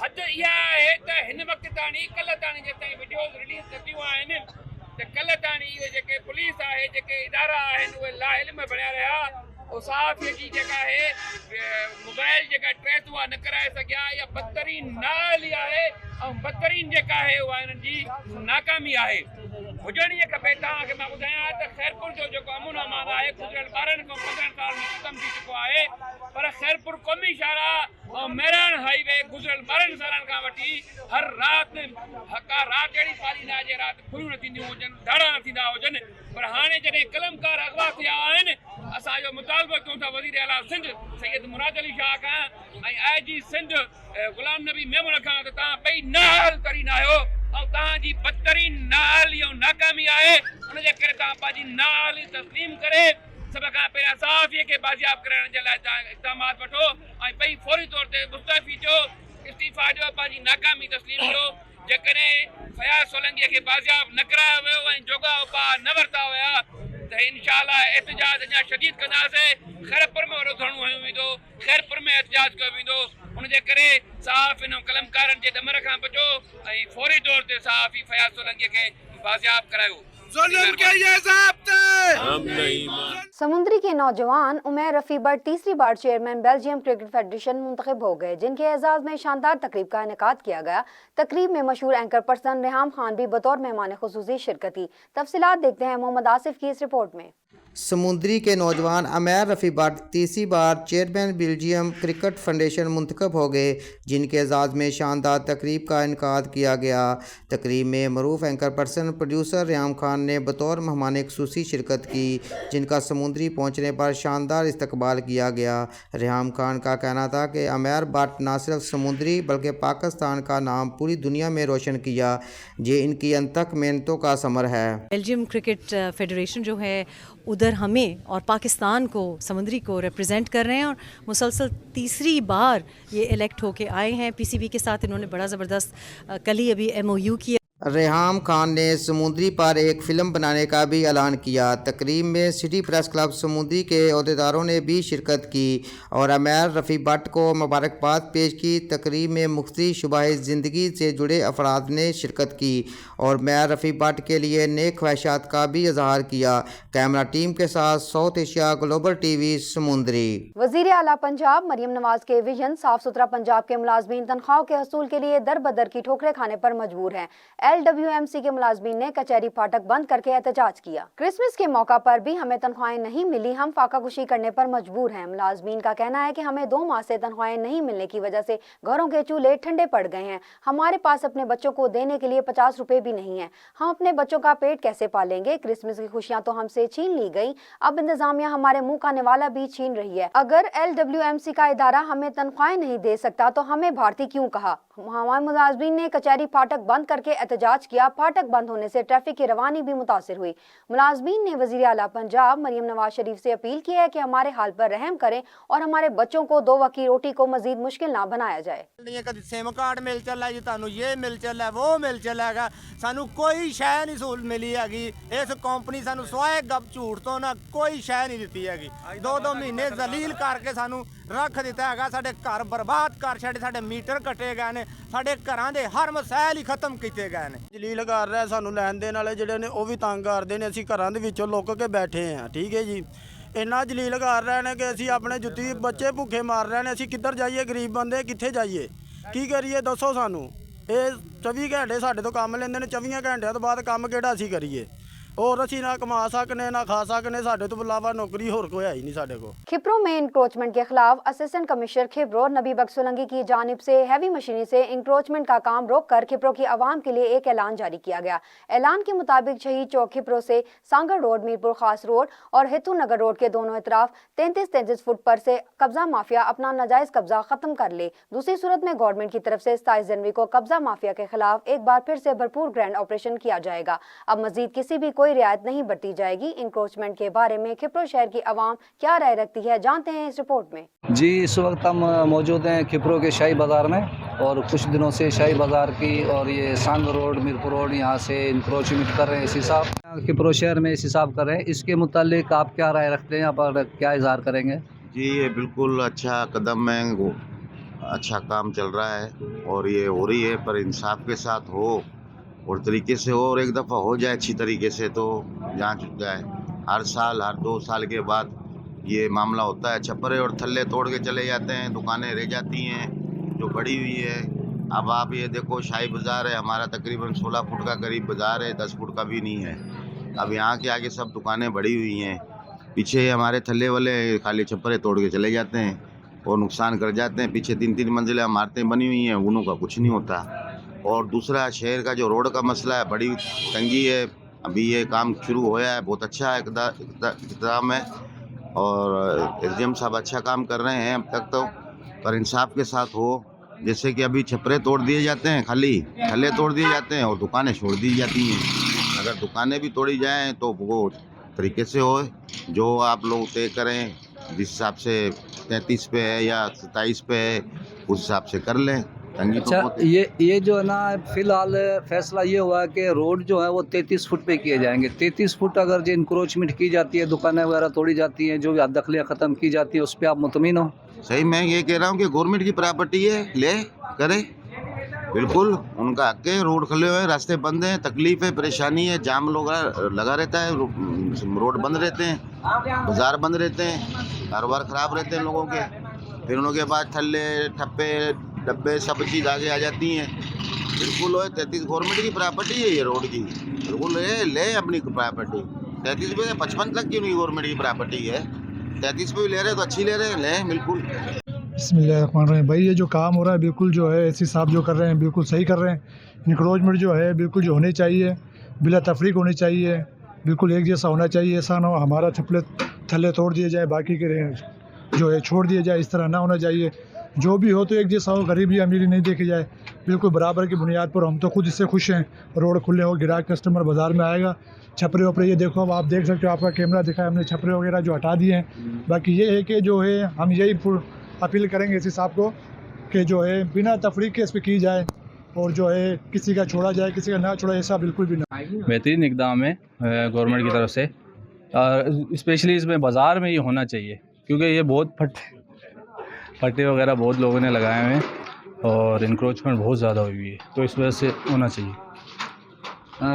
हद इहा आहे त हिन वक़्त ताणी कल्ह ताणी जेसिताईं वीडियोज़ रिलीज़ न थियूं आहिनि त कल्ह ताणी इहे जेके पुलिस आहे, जेके इदारा आहिनि, उहे ला इल्म बणिया रहिया। उहो सहाफ़ीअ जी जेका आहे मोबाइल जेका ट्रेस उहा न कराए सघिया। इहा बदतरीन नाली आहे ऐं बदतरीन जेका आहे उहा हिननि जी नाकामी आहे। हुजणी खपे। तव्हांखे मां ॿुधायां त खैरपुर जो जेको अमन अमान आहे गुज़िरियल 12 खां 15 साल में ख़तमु थी चुको आहे, पर खैरपुर क़ौमी शाहराह ऐं मेरान हाईवे गुज़िरियल 12 सालनि खां वठी हर राति का राति अहिड़ी साली न अचे राति खुलियूं न थींदियूं हुजनि, दाड़ा न थींदा हुजनि। पर हाणे जॾहिं कलमकार अगवा थिया आहिनि, असांजो मुतालबो कयूं था वज़ीर आला सिंध सैयद मुराद अली शाह खां ऐं IG सिंध गुलाम नबी मेमन खां त तव्हां ॿई नाअहल तरीन आहियो ऐं तव्हांजी बदतरीन नाअहली ऐं नाकामी आहे। उनजे करे तव्हां पंहिंजी नाअहली तस्लीम करे सभ खां पहिरियां सहाफ़ीअ खे बाजियाब कराइण जे लाइ तव्हां इक़दामात वठो ऐं ॿई फौरी तौर ते मुस्तइफ़ी थियो, इस्तीफ़ा ॾियो, पंहिंजी नाकामी तस्लीम कयो। जेकॾहिं फयाज़ सोलंकीअ खे बाजियाब न करायो वियो ऐं जोगा उपहार न वरिता हुया त इंशाअल्लाह एहतजाज अञा शदीद कंदासीं। खैरपुर में वॾो धरणो हयो वेंदो, खैरपुर में एहतजाज कयो वेंदो। उनजे करे सहाफ़ियुनि ऐं कलमकारनि जे दमर खां बचो ऐं फौरी तौर ते सहाफ़ी फयाज़ सोलंकीअ खे बाजियाब करायो। समुद्री के नौजवान उमैर रफी बट तीसरी बार चेयरमैन बेल्जियम क्रिकेट फेडरेशन मुंतखब हो गए, जिनके एजाज में शानदार तकरीब का इनेकाद किया गया। तकरीब में मशहूर एंकर पर्सन रेहाम खान भी बतौर मेहमान खुसूसी शिरकत की। तफसीलात देखते हैं मोहम्मद आसिफ की इस रिपोर्ट में। समुंदरी के नौजवान अमैर रफ़ी भट्ट तीसरी बार चेयरमैन बेल्जियम क्रिकेट फाउंडेशन मुंतखब हो गए, जिनके एजाज़ में शानदार तकरीब का इनकाद किया गया। तकरीब में मरूफ anchor person producer Reham Khan ने बतौर मेहमान खुसूसी शिरकत की, जिनका समुंदरी पहुँचने पर शानदार इस्तकबाल किया गया। रेहाम खान का कहना था कि अमैर भट्ट न सिर्फ समुंदरी बल्कि पाकिस्तान का नाम पूरी दुनिया में रोशन किया, ये इनकी अनथक मेहनतों का समर है। बेल्जियम क्रिकेट फेडरेशन जो है उधर हमें और पाकिस्तान को समुंदरी को रिप्रेजेंट कर रहे हैं और मुसलसल तीसरी बार ये इलेक्ट होके आए हैं। पीसीबी के साथ इन्होंने बड़ा ज़बरदस्त कल ही अभी MOU किया। रेहाम खान ने समुंदरी पर एक फ़िल्म बनाने का भी ऐलान किया। तकरीब में सिटी प्रेस क्लब समुंदरी के अहदेदारों ने भी शिरकत की और अमैर रफ़ी भट्ट को मुबारकबाद पेश की। तकरीब में मुख्तलिफ शुबाए ज़िंदगी से जुड़े अफराद ने शिरकत की और अमैर रफ़ी भट्ट के लिए नेक ख्वाहिशात का भी इजहार किया। कैमरा टीम के साथ साउथ एशिया ग्लोबल TV समुंदरी। वज़ीर आला पंजाब मरियम नवाज के विजन साफ सुथरा पंजाब के मुलाजमीन तनख्वाहों के हसूल के लिए दर बदर की ठोकरें खाने पर मजबूर हैं। LWMC के मुलाजमीन ने कचहरी फाटक बंद करके एहतजाज किया। क्रिसमस के मौका पर भी हमें तनख्वाहें नहीं मिली, हम फाका कुशी करने पर मजबूर हैं। मुलाजमीन का कहना है कि हमें 2 माह से तनख्वाहें नहीं मिलने की वजह से घरों के चूल्हे ठंडे पड़ गए हैं। हमारे पास अपने बच्चों को देने के लिए 50 रुपए भी नहीं है। हम अपने बच्चों का पेट कैसे पालेंगे? क्रिसमस की खुशियां तो हमसे छीन ली गई, अब इंतजामिया हमारे मुंह का निवाला भी छीन रही है। अगर LWMC का इदारा हमें तनख्वाहें नहीं दे सकता तो हमें भारतीय क्यों कहा? हमारे मुलाजमीन ने कचहरी फाटक बंद करके एहतजाज किया। फाटक बंद होने से ट्रैफिक की रवानी भी मुतासिर हुई। मुलाजमीन ने वज़ीर आला पंजाब मरियम नवाज शरीफ से अपील की है कि हमारे हाल पर रहम करें और हमारे बच्चों को 2 वक्त की रोटी को मजीद मुश्किल ना बनाया जाए। कभी सिम कार्ड मिल चला जी, तुहानू ये मिल चला वो मिल चला है, सानू कोई शै नहीं सहूलत मिली हैगी। इस कंपनी सानू स्वाए गप झूठ तो ना कोई शै नहीं दी हैगी। 2-2 महीने जलील करके सानू रख दिता है। साडे घर बर्बाद कर छड़े, साडे मीटर कटे गए ने, साडे घरां दे हर मसैल ही खत्म किए गए ने। जलील कर रहा सानू लैन देन वाले जिहड़े ने वो भी तंग करते हैं। असीं घरां दे विचों लुक के बैठे हैं, ठीक है जी। इन्ना जलील कर रहे हैं कि असीं अपने जुत्ती बच्चे भुखे मार रहे हैं। असीं किधर जाइए? गरीब बंदे कित्थे जाइए? की करिए दसो सानू? ये 24 घंटे साडे तो काम लेंदे ने, 24 घंटिਆਂ ਤੋਂ ਬਾਅਦ ਕੰਮ ਕਿਹੜਾ ਅਸੀਂ ਕਰੀਏ? और असीं ना कमा सकने ना खा सकने, साडे तो अलावा नौकरी होर कोई है ही नहीं साडे को। खिपरों में इंक्रोचमेंट के खिलाफ असिस्टेंट कमिश्नर खिपरो नबी बख्श सोलंकी की जानिब से हैवी मशीनरी से इंक्रोचमेंट का काम रोककर खिपरो की आवाम के लिए एक ऐलान जारी किया गया। ऐलान के मुताबिक शहीद चौक खिपरो से सांगड़ रोड, मीरपुर खास रोड और हितू नगर रोड के दोनों इतराफ 33-33 फुट पर से कब्जा माफिया अपना नाजायज कब्जा खत्म कर ले। दूसरी सूरत में गवर्नमेंट की तरफ से 27 जनवरी को कब्जा माफिया के खिलाफ एक बार फिर से भरपूर ग्रैंड ऑपरेशन किया जाएगा। अब मजीद किसी भी कोई रियायत नहीं बरती जाएगी। इंक्रोचमेंट के बारे में खिपरो शहर की आवाम क्या राय रखती है, जानते हैं इस रिपोर्ट में। जी, इस वक्त हम मौजूद हैं खिपरो के शाही बाज़ार में और कुछ दिनों से शाही बाज़ार की और ये सांग रोड, मीरपुर रोड, यहाँ से इंक्रोचमेंट कर रहे हैं। इस हिसाब खिपरो शहर में इस हिसाब कर रहे हैं। इसके मुतालिक आप क्या राय रखते हैं, यहाँ पर क्या इजहार करेंगे? जी, ये बिल्कुल अच्छा कदम है, वो अच्छा काम चल रहा है और ये हो रही है, पर इंसाफ के साथ हो और तरीके से हो और एक दफ़ा हो जाए अच्छी तरीके से तो जांच हो जाए। हर साल हर 2 साल के बाद ये मामला होता है। छपरे और थल्ले तोड़ के चले जाते हैं, दुकानें रह जाती हैं जो बड़ी हुई है। अब आप ये देखो, शाही बाज़ार है हमारा, तकरीबन 16 फुट का करीब बाज़ार है, 10 फुट का भी नहीं है। अब यहाँ के आगे सब दुकानें बड़ी हुई हैं, पीछे हमारे थल्ले वाले खाली छपरे तोड़ के चले जाते हैं और नुकसान कर जाते हैं। पीछे 3-3 मंजिलें इमारतें बनी हुई हैं, उन्हों का कुछ नहीं होता। और दूसरा, शहर का जो रोड का मसला है, बड़ी तंगी है। अभी ये काम शुरू होया है, बहुत अच्छा इक़दाम है और SDM साहब अच्छा काम कर रहे हैं अब तक तो, पर इंसाफ के साथ हो। जैसे कि अभी छपरे तोड़ दिए जाते हैं, खाली थल्ले तोड़ दिए जाते हैं और दुकानें छोड़ दी जाती हैं। अगर दुकानें भी तोड़ी जाएँ तो वो तरीके से हो, जो आप लोग तय करें, जिस हिसाब से 33 पे है या 27 पे है उस हिसाब से कर लें। अच्छा, ये जो है ना, फिलहाल फैसला ये हुआ है कि रोड जो है वो 33 फुट पे किए जाएंगे। 33 फुट अगर जो इंक्रोचमेंट की जाती है, दुकानें वगैरह तोड़ी जाती हैं, जो दखलियाँ ख़त्म की जाती है, उस पर आप मुतमिन हो? सही, मैं ये कह रहा हूँ कि गवर्नमेंट की प्रॉपर्टी है, ले करे, बिल्कुल उनका हक है। रोड खुले हुए हैं, रास्ते बंद हैं, तकलीफ है, परेशानी है, जाम लोग लगा रहता है, रोड बंद रहते हैं, बाज़ार बंद रहते हैं, कारोबार ख़राब रहते हैं लोगों के। फिर उनके बाद थल्ले ठप्पे डब्बे सब चीज़ आगे आ जाती हैं। बिल्कुल 33 गवर्नमेंट की प्रॉपर्टी है ये रोड की, बिल्कुल ले अपनी प्रॉपर्टी। 33 पे 55 तक क्यों नहीं गवर्नमेंट की प्रॉपर्टी है? 33 पे भी ले रहे तो अच्छी ले रहे हैं, लें बिल्कुल। बिस्मिल्लाहिर्रहमानिर्रहीम। भाई ये जो काम हो रहा है बिल्कुल जो है एसी साहब जो कर रहे हैं बिल्कुल सही कर रहे हैं। इंक्रोचमेंट जो है बिल्कुल जो होनी चाहिए, बिला तफरीक होनी चाहिए, बिल्कुल एक जैसा होना चाहिए। ऐसा ना हो हमारा थपले थल्ले तोड़ दिए जाए, बाकी के जो है छोड़ दिए जाए, इस तरह ना होना चाहिए। जो भी हो तो एक जैसा हो, गरीबी अमीरी नहीं देखी जाए, बिल्कुल बराबर की बुनियाद पर। हम तो खुद इससे खुश हैं। रोड खुले हो, ग्राहक कस्टमर बाज़ार में आएगा। छपरे वपरे ये देखो, अब आप देख सकते हो, आपका कैमरा दिखाया हमने, छपरे वगैरह जो हटा दिए हैं। बाकी ये है कि जो है हम यही अपील करेंगे इसी साहब को कि जो है बिना तफरीक के इस पर की जाए, और जो है किसी का छोड़ा जाए, किसी का ना छोड़ा, ऐसा बिल्कुल भी ना। बेहतरीन इकदाम है गवर्नमेंट की तरफ से, और स्पेशली इसमें बाज़ार में ये होना चाहिए, क्योंकि ये बहुत फट्टे वगैरह बहुत लोगों ने लगाए हुए हैं और इंक्रोचमेंट बहुत ज़्यादा हुई है, तो इस वजह से होना चाहिए।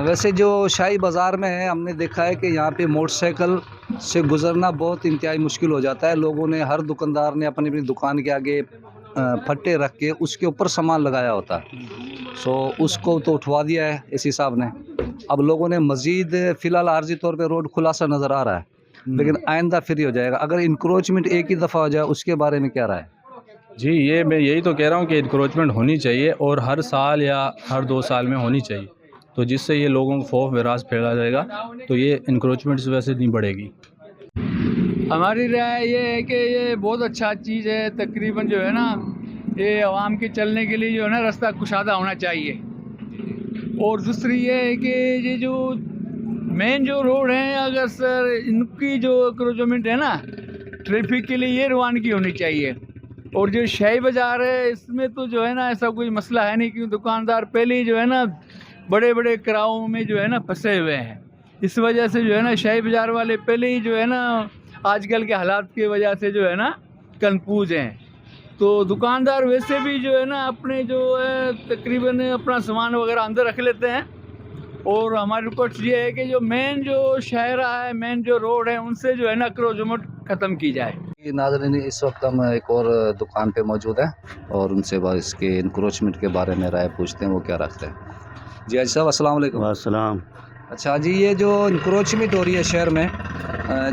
वैसे जो शाही बाज़ार में है, हमने देखा है कि यहाँ पे मोटरसाइकिल से गुज़रना बहुत इंतहाई मुश्किल हो जाता है। लोगों ने, हर दुकानदार ने अपनी अपनी दुकान के आगे फट्टे रख के उसके ऊपर सामान लगाया होता है। सो उसको तो उठवा दिया है एसी साहब ने। अब लोगों ने मज़ीद फ़िलहाल आर्जी तौर पे रोड खुला सा नज़र आ रहा है, लेकिन आइंदा फिर हो जाएगा। अगर इंक्रोचमेंट एक ही दफ़ा हो जाए, उसके बारे में क्या राय है? जी, ये मैं यही तो कह रहा हूँ कि इंक्रोचमेंट होनी चाहिए, और हर साल या हर 2 साल में होनी चाहिए, तो जिससे ये लोगों को खौफ विराज फैला जाएगा, तो ये इंक्रोचमेंट इस वजह से नहीं बढ़ेगी। हमारी राय ये है कि ये बहुत अच्छा चीज़ है। तकरीबन जो है ना, ये आवाम के चलने के लिए जो है ना रास्ता कुशादा होना चाहिए। और दूसरी ये है कि ये जो मेन जो रोड हैं, अगर सर इनकी जो इंक्रोचमेंट है ना, ट्रैफिक के लिए ये रवानगी होनी चाहिए। और जो शाही बाज़ार है, इसमें तो जो है ना ऐसा कोई मसला है नहीं, क्योंकि दुकानदार पहले ही जो है ना बड़े बड़े किराओं में जो है ना फंसे हुए हैं। इस वजह से जो है ना शाही बाज़ार वाले पहले ही जो है ना आजकल के हालात की वजह से जो है ना कन्फ्यूज हैं। तो दुकानदार वैसे भी जो है ना अपने जो है तकरीबन अपना सामान वगैरह अंदर रख लेते हैं। और हमारी रिपोर्ट ये है कि जो मेन जो शाहरा है, मेन जो रोड है, उनसे जो है ना इंक्रोचमेंट ख़त्म की जाए। नाज़रीन, इस वक्त हम एक और दुकान पे मौजूद हैं और उनसे इसके इंक्रोचमेंट के बारे में राय पूछते हैं, वो क्या रखते हैं। जी हाजी साहब, अस्सलाम वालेकुम। वालेकुम। अच्छा जी, ये जो इंक्रोचमेंट हो रही है शहर में,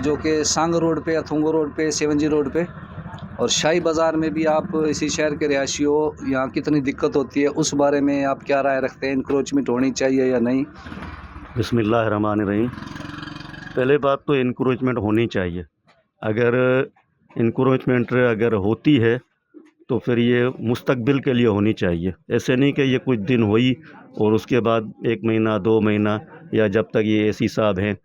जो कि सांग रोड पे, अथुंगो रोड पे, 7G रोड पे और शाही बाज़ार में भी, आप इसी शहर के रिहायशी हो, यहाँ कितनी दिक्कत होती है, उस बारे में आप क्या राय रखते हैं? इंक्रोचमेंट होनी चाहिए या नहीं? बिस्मिल्लाहिर्रहमानिर्रहीम। पहले बात तो इंक्रोचमेंट होनी चाहिए। अगर इंक्रोचमेंट अगर होती है तो फिर ये मुस्तकबिल के लिए होनी चाहिए। ऐसे नहीं कि ये कुछ दिन हुई और उसके बाद 1 महीना 2 महीना, या जब तक ये एसी साहब हैं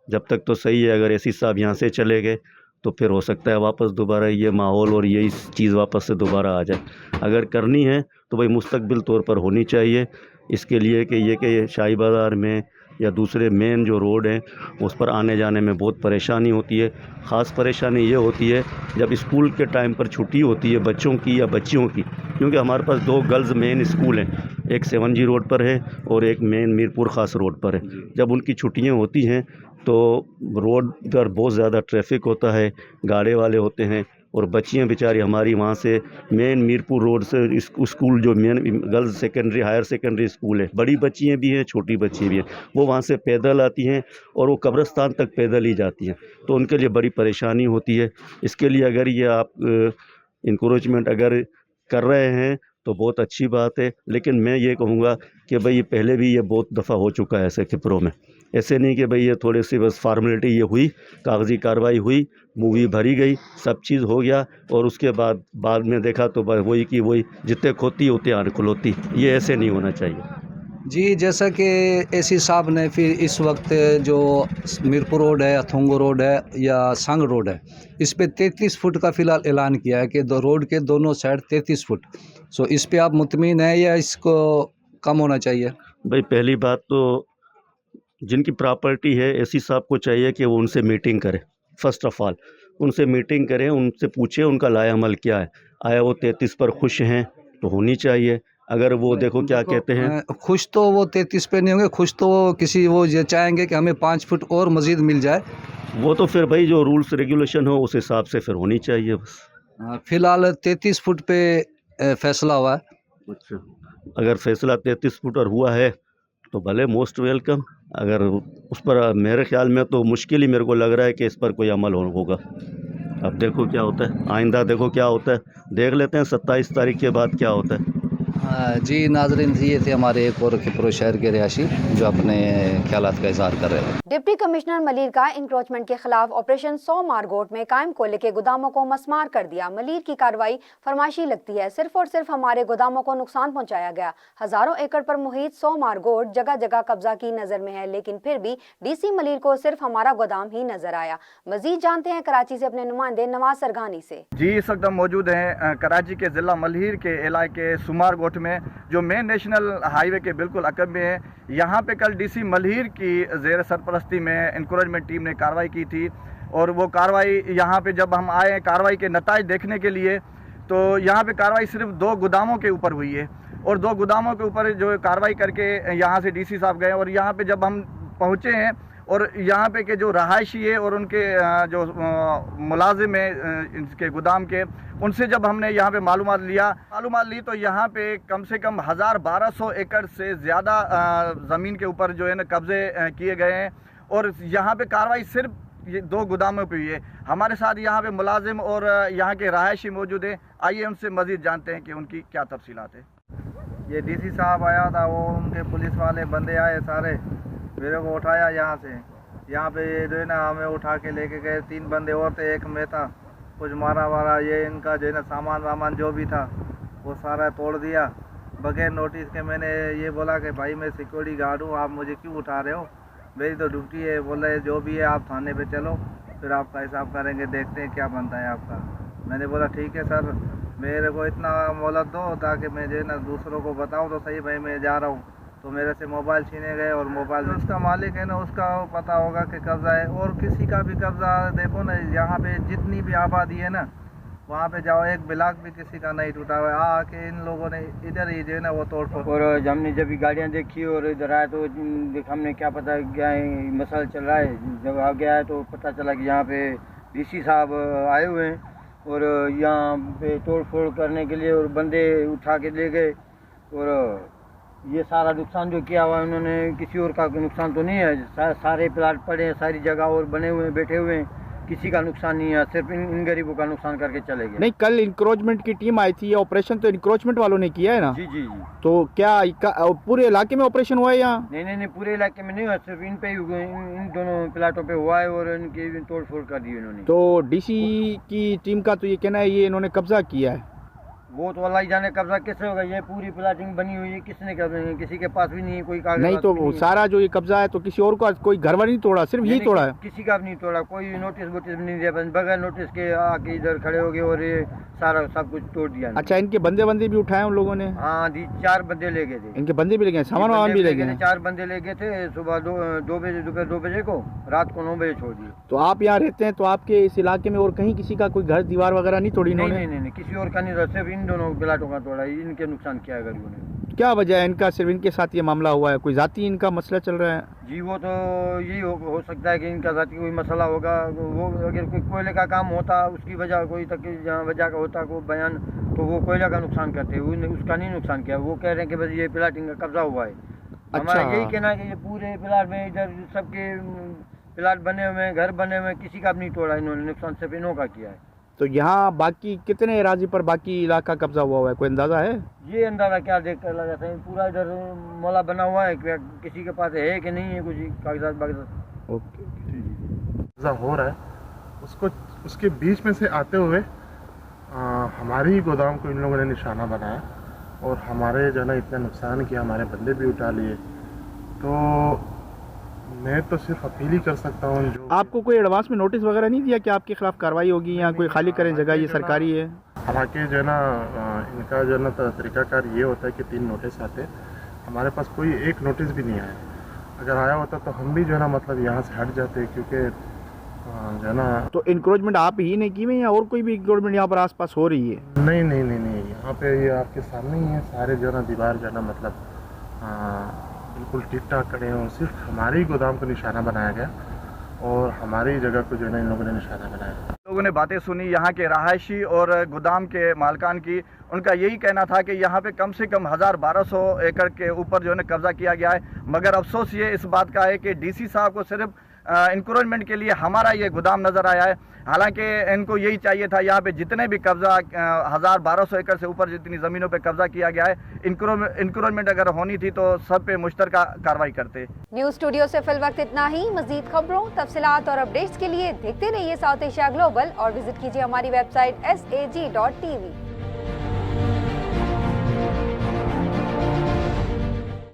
जब तक तो सही है। अगर एसी साहब यहाँ से चले गए तो फिर हो सकता है वापस दोबारा ये माहौल और यही चीज़ वापस से दोबारा आ जाए। अगर करनी है तो भाई मुस्तकबिल तौर पर होनी चाहिए, इसके लिए कि शाही बाज़ार में या दूसरे मेन जो रोड हैं उस पर आने जाने में बहुत परेशानी होती है। ख़ास परेशानी ये होती है जब स्कूल के टाइम पर छुट्टी होती है बच्चों की या बच्चियों की, क्योंकि हमारे पास 2 गर्ल्स मेन स्कूल हैं, एक 7G रोड पर है और एक मेन मीरपुर ख़ास रोड पर है। जब उनकी छुट्टियां होती हैं तो रोड पर बहुत ज़्यादा ट्रैफिक होता है, गाड़े वाले होते हैं, और बच्चियां बेचारी हमारी वहाँ से मेन मीरपुर रोड से स्कूल जो main girls secondary higher secondary school है, बड़ी बच्चियां भी हैं, छोटी बच्चियां भी हैं, वो वहाँ से पैदल आती हैं और वो कब्रिस्तान तक पैदल ही जाती हैं, तो उनके लिए बड़ी परेशानी होती है। इसके लिए अगर ये आप इंक्रोचमेंट अगर कर रहे हैं तो बहुत अच्छी बात है, लेकिन मैं ये कहूँगा कि भाई पहले भी ये बहुत दफ़ा हो चुका है ऐसे खिपरों में। ऐसे नहीं कि भाई ये थोड़ी सी बस फार्मेलिटी ये हुई, कागज़ी कार्रवाई हुई, मूवी भरी गई, सब चीज़ हो गया और उसके बाद में देखा तो वही की वही, जितने खोती उतने आने खुलोती। ये ऐसे नहीं होना चाहिए। जी, जैसा कि एसी साहब ने फिर इस वक्त जो मीरपुर रोड है, अथुंगो रोड है या सांग रोड है, इस पे 33 फुट का फ़िलहाल ऐलान किया है कि रोड के दोनों साइड 33 फुट। सो इस पे आप मुतमिन हैं या इसको कम होना चाहिए? भाई पहली बात तो जिनकी प्रॉपर्टी है एसी साहब को चाहिए कि वो उनसे मीटिंग करें। फर्स्ट ऑफ ऑल उनसे मीटिंग करें, उनसे पूछें उनका लाया अमल क्या है। आया वो 33 पर खुश हैं तो होनी चाहिए। अगर वो देखो क्या कहते हैं, खुश तो वो 33 पे नहीं होंगे, खुश तो वो किसी वो ये चाहेंगे कि हमें 5 फुट और मज़ीद मिल जाए। वो तो फिर भाई जो रूल्स रेगुलेशन हो उस हिसाब से फिर होनी चाहिए बस। फ़िलहाल 33 फुट पे फैसला हुआ है। अच्छा, अगर फैसला 33 फुट और हुआ है तो भले मोस्ट वेलकम। अगर उस पर मेरे ख्याल में तो मुश्किल ही मेरे को लग रहा है कि इस पर कोई अमल होगा। अब देखो क्या होता है, आइंदा देखो क्या होता है, देख लेते हैं 27 तारीख के बाद क्या होता है। जी नाजरीन, ये थे हमारे एक और खिपरो शहर के रिहायशी जो अपने ख्यालात का इजहार कर रहे थे। डिप्टी कमिश्नर मलिर का इंक्रोचमेंट के खिलाफ ऑपरेशन 100 मारगोट में कायम कोयले के गोदामों को मसमार कर दिया। मलिर की कार्रवाई फरमाइशी लगती है, सिर्फ और सिर्फ हमारे गोदामों को नुकसान पहुंचाया गया। हजारों एकड़ पर मुहित 100 मारगोट जगह जगह कब्जा की नजर में है, लेकिन फिर भी डीसी मलिर को सिर्फ हमारा गोदाम ही नजर आया। मजीद जानते हैं कराची से अपने नुमाइंदे नवाज सरगानी से। जी, इस वक्त हम मौजूद हैं कराची के ज़िला मलहीर के इलाके सुमारगोट में, जो मेन नेशनल हाईवे के बिल्कुल अकब में है। यहाँ पे कल डीसी मलहीर की ज़ेर सरपरस्ती में इंक्रोचमेंट टीम ने कार्रवाई की थी, और वो कार्रवाई यहाँ पे जब हम आए कार्रवाई के नताइज देखने के लिए, तो यहाँ पे कार्रवाई सिर्फ 2 गोदामों के ऊपर हुई है, और 2 गोदामों के ऊपर जो कार्रवाई करके यहाँ से डीसी साहब गए, और यहाँ पे जब हम पहुँचे हैं और यहाँ पे के जो रहायशी है और उनके जो मुलाजिम है इनके गोदाम के, उनसे जब हमने यहाँ पे मालूमात ली तो यहाँ पे कम से कम 1200 एकड़ से ज़्यादा ज़मीन के ऊपर जो है ना कब्ज़े किए गए हैं, और यहाँ पे कार्रवाई सिर्फ ये 2 गोदामों पे हुई है। हमारे साथ यहाँ पे मुलाजिम और यहाँ के रहायशी मौजूद हैं, आइए उनसे मज़ीद जानते हैं कि उनकी क्या तफसीलात है। ये डीसी साहब आया था, वो उनके पुलिस वाले बंदे आए सारे, मेरे को उठाया यहाँ पे जो है ना हमें उठा के लेके गए। 3 बंदे और थे, एक में था, कुछ मारा ये इनका जो है ना सामान वामान जो भी था वो सारा तोड़ दिया बगैर नोटिस के। मैंने ये बोला कि भाई मैं सिक्योरिटी गार्ड हूँ, आप मुझे क्यों उठा रहे हो, मेरी तो ड्यूटी है। बोल रहे जो भी है आप थाने पे चलो, फिर आपका हिसाब करेंगे, देखते हैं क्या बनता है आपका। मैंने बोला ठीक है सर, मेरे को इतना मोहलत दो ताकि मैं जो है ना दूसरों को बताऊँ तो सही भाई मैं जा रहा हूँ। तो मेरे से मोबाइल छीने गए, और मोबाइल उसका मालिक है ना उसका पता होगा कि कब्ज़ा है, और किसी का भी कब्ज़ा देखो ना, यहाँ पे जितनी भी आबादी है ना वहाँ पे जाओ, एक ब्लॉक भी किसी का नहीं टूटा हुआ है। आके इन लोगों ने इधर ही जो है ना वो तोड़ फोड़। और हमने जब भी गाड़ियाँ देखी और इधर आए तो हमने क्या पता क्या मसला चल रहा है। जब आ गया है तो पता चला कि यहाँ पे डीसी साहब आए हुए हैं, और यहाँ पे तोड़ फोड़ करने के लिए और बंदे उठा के ले गए, और ये सारा नुकसान जो किया हुआ है उन्होंने, किसी और का नुकसान तो नहीं है। सारे प्लाट पड़े हैं सारी जगह और बने हुए हैं, बैठे हुए हैं, किसी का नुकसान नहीं है, सिर्फ इन गरीबों का नुकसान करके चले गए। नहीं, कल इंक्रोचमेंट की टीम आई थी, ये ऑपरेशन तो इंक्रोचमेंट वालों ने किया है ना? जी जी जी। तो क्या पूरे इलाके में ऑपरेशन हुआ है यहाँ? नहीं, पूरे इलाके में नहीं हुआ, सिर्फ इन पे इन दोनों प्लाटों पे हुआ है, और इनकी तोड़ फोड़ कर दी इन्होंने। तो डीसी की टीम का तो ये कहना है ये इन्होंने कब्जा किया है। वो तो अल्लाह ही जाने कब्जा कैसे होगा, ये पूरी प्लाटिंग बनी हुई है, किसने कब्जा, किसी के पास भी नहीं है कोई कागज। नहीं तो सारा जो ये कब्जा है तो किसी और का कोई घर नहीं तोड़ा, सिर्फ यही तोड़ा है? किसी का भी नहीं तोड़ा, कोई नोटिस वोटिस नहीं दिया, बगैर नोटिस के आके इधर खड़े हो गए और ये सारा सब कुछ तोड़ दिया। अच्छा, इनके बंदे भी उठाए उन लोगों ने? हाँ जी, 4 बंदे ले गए थे। इनके बंदे भी ले गए, सामान वामान भी ले गए? 4 बंदे ले गए थे, सुबह 2 बजे, दोपहर 2 बजे को, रात को 9 बजे छोड़ दिए। तो आप यहाँ रहते हैं, तो आपके इस इलाके में और कहीं किसी का कोई घर दीवार वगैरह नहीं तोड़ी इन्होंने? नहीं, किसी और का नहीं, सिर्फ इन दोनों प्लाटों का तोड़ा, इनके नुकसान किया गरीबों ने। क्या वजह है इनका सिर्फ इनके साथ ये मामला हुआ है? कोई जाती इनका मसला चल रहा है? जी, वो तो यही हो सकता है कि इनका जाती कोई मसला होगा। वो अगर कोई कोयले का काम होता, उसकी वजह कोई वजह का होता कोई बयान, तो वो कोयला का नुकसान करते, उसका नहीं नुकसान किया। वो कह रहे हैं कि बस ये प्लाटिंग का कब्जा हुआ है। हमारा यही कहना है कि ये पूरे प्लाट में इधर सबके प्लाट बने हुए हैं, घर बने हुए हैं, किसी का भी नहीं तोड़ा इन्होंने, नुकसान सिर्फ इन्हों का किया है। तो यहाँ बाकी कितने एराजी पर बाकी इलाका कब्जा हुआ है, कोई अंदाजा है? ये अंदाजा क्या देख कर लगा था, पूरा इधर मौला बना हुआ है, किसी के पास है कि नहीं है कुछ कागजात बागजात। ओके, हो रहा है उसको, उसके बीच में से आते हुए हमारे ही गोदाम को इन लोगों ने निशाना बनाया, और हमारे जो है ना इतना नुकसान किया, हमारे बंदे भी उठा लिए। तो मैं तो सिर्फ अपील ही कर सकता हूँ। जो आपको कोई एडवांस में नोटिस वगैरह नहीं दिया कि आपके खिलाफ कार्रवाई होगी या कोई खाली करें जगह, ये सरकारी है? हालांकि जो है ना इनका जो है ना तरीकाकार ये होता है कि 3 नोटिस आते हैं, हमारे पास कोई एक नोटिस भी नहीं आया। अगर आया होता तो हम भी जो है ना मतलब यहाँ से हट जाते, क्योंकि जो है ना। तो इंक्रोचमेंट आप ही ने की है या और कोई भी इंक्रोचमेंट यहाँ पर आसपास हो रही है? नहीं, यहाँ पे ये आपके सामने ही है, सारे जो है ना दीवार जो है ना मतलब बिल्कुल ठीक ठाक खड़े हैं, और सिर्फ हमारे ही गोदाम को निशाना बनाया गया, और हमारी जगह को जो है ना इन लोगों ने निशाना बनाया। लोगों ने बातें सुनी यहाँ के रहायशी और गोदाम के मालकान की, उनका यही कहना था कि यहाँ पे कम से कम 1200 एकड़ के ऊपर जो है ना कब्जा किया गया है। मगर अफसोस ये इस बात का है कि डीसी साहब को सिर्फ इंक्रोचमेंट के लिए हमारा ये गोदाम नज़र आया है। हालांकि इनको यही चाहिए था यहाँ पे जितने भी कब्जा 1200 एकड़ से ऊपर जितनी ज़मीनों पे कब्जा किया गया है, इंक्रोचमेंट अगर होनी थी तो सब पे मुश्तरका कार्रवाई करते। न्यूज़ स्टूडियो से फिल वक्त इतना ही। मजीद खबरों, तफसीलात और अपडेट्स के लिए देखते रहिए साउथ एशिया ग्लोबल और विजिट कीजिए हमारी वेबसाइट sag.tv।